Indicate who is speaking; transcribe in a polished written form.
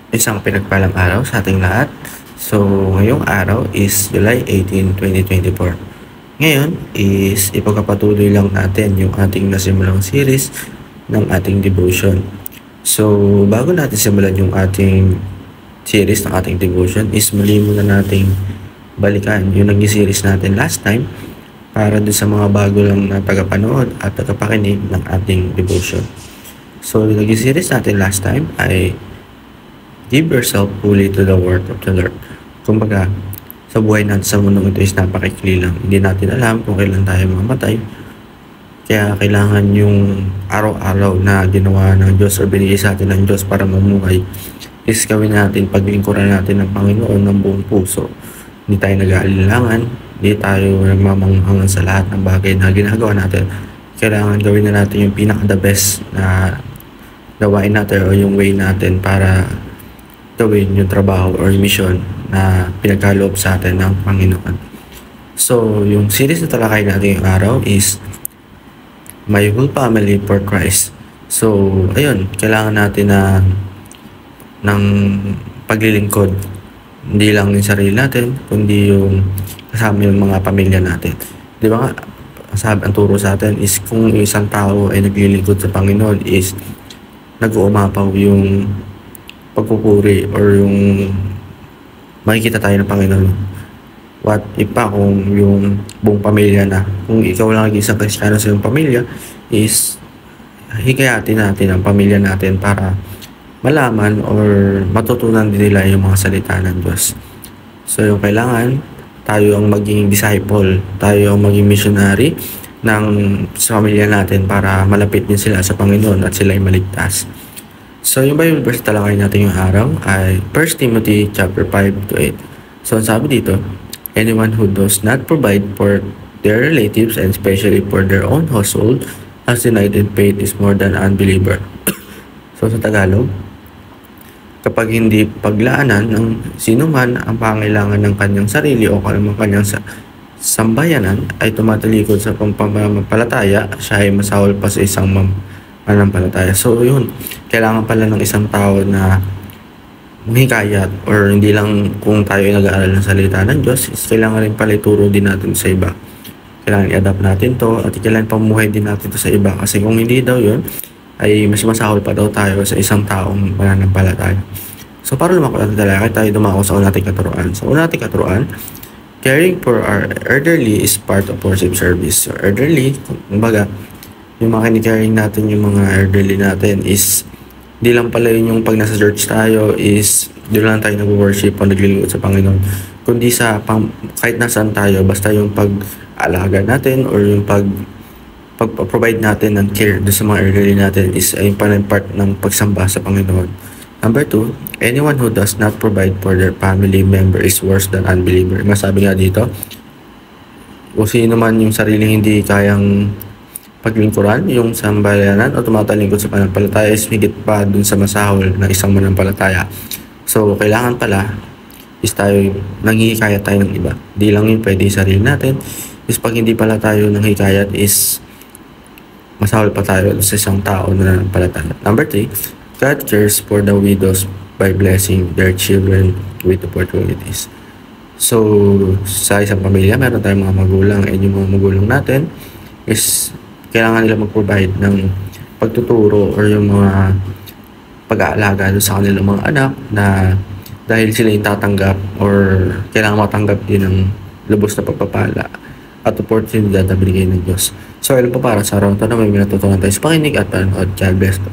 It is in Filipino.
Speaker 1: Isang pinagpalang araw sa ating lahat. So, ngayong araw is July 18, 2024. Ngayon is ipagpapatuloy lang natin yung ating nasimulang series ng ating devotion. So, bago natin simulan yung ating series ng ating devotion is muli muna nating balikan yung naging series natin last time para dun sa mga bago lang na tagapanood at tagapakinig ng ating devotion. So, yung naging series natin last time ay give yourself fully to the word of the Lord. Kumbaga, sa buhay natin sa mundong ito is napakikli lang. Hindi natin alam kung kailan tayo mamatay. Kaya kailangan yung araw-araw na ginawa ng Diyos o binigay sa atin ng Diyos para mamuhay is gawin natin, paglingkuran natin ng Panginoon ng buong puso. Hindi tayo nag-aalilangan, hindi tayo nagmamanghangan sa lahat ng bagay na ginagawa natin. Kailangan gawin na natin yung pinaka-the best na gawain natin o yung way natin para gawin yung trabaho or mission na pinagkaloob sa atin ng Panginoon. So, yung series na talakay natin yung araw is My Whole Family for Christ. So, ayun, kailangan natin ng paglilingkod. Hindi lang yung sarili natin, kundi yung kasama yung mga pamilya natin. Di ba nga, ang turo sa atin is kung isang tao ay naglilingkod sa Panginoon is nag-uumapaw yung pagpupuri or yung makikita tayo ng Panginoon. What if pa kung yung buong pamilya na, kung ikaw lang isang Kristiyano sa iyong pamilya is hikayatin natin ang pamilya natin para malaman or matutunan din nila yung mga salita ng Diyos. So yung kailangan tayo ang maging disciple, tayo ang maging missionary ng sa pamilya natin para malapit din sila sa Panginoon at sila ay maligtas. So, yung Bible verse talakay natin yung araw ay 1 Timothy chapter 5 to 8. So, ang sabi dito, anyone who does not provide for their relatives and especially for their own household has denied in faith is more than an unbeliever. So, sa Tagalog, kapag hindi paglaanan ng sino man ang pangailangan ng kanyang sarili o kanyang sambayanan ay tumatalikod sa pagpapamalataya, siya ay masahol pa sa isang mananampalataya. So yun, kailangan pala ng isang tao na mahikayat or hindi lang kung tayo ay nag-aaral ng salita ng Diyos, kailangan rin pala ituro din natin sa iba. Kailangan i-adapt natin to at kailangan pamuhay din natin to sa iba kasi kung hindi daw yun, ay mas masahol pa daw tayo sa isang taong mananampalataya. So para lumako natin talaga, tayo dumako sa una nating katuruan. So una nating katuruan, caring for our elderly is part of worship service. So elderly, kumbaga, yung mga kinikaring natin, yung mga elderly natin is di lang pala yung pag nasa church tayo is di lang tayo nag-worship o naglilingkod sa Panginoon, kundi sa kahit nasaan tayo, basta yung pag-alaga natin or yung pag-provide natin ng care doon sa mga elderly natin is ay parang part ng pagsamba sa Panginoon. Number 2, anyone who does not provide for their family member is worse than unbeliever. Masabi nga dito, kung sino man yung sariling hindi kayang paglingkuran, yung sambayanan o tumatalingkod sa pananampalataya is higit pa dun sa masahol na isang mananampalataya. So, kailangan pala is tayo nanghihikayat tayo ng iba. Di lang yung pwede yung sarili natin. Is pag hindi pala tayo nanghihikayat is masahol pa tayo sa isang tao na nananampalataya. Number 3, God cares for the widows by blessing their children with opportunities. So, sa isang pamilya, meron tayong mga magulang and yung mga magulang natin is kailangan nila mag-provide ng pagtuturo or yung mga pag-aalaga sa kanilang mga anak na dahil sila yung tatanggap or kailangan matanggap din ng lubos na pagpapala at opportunity na binigay ng Diyos. So, ayun po para sa araw ito na may natutunan tayo sa pakinig at panonood. God bless po.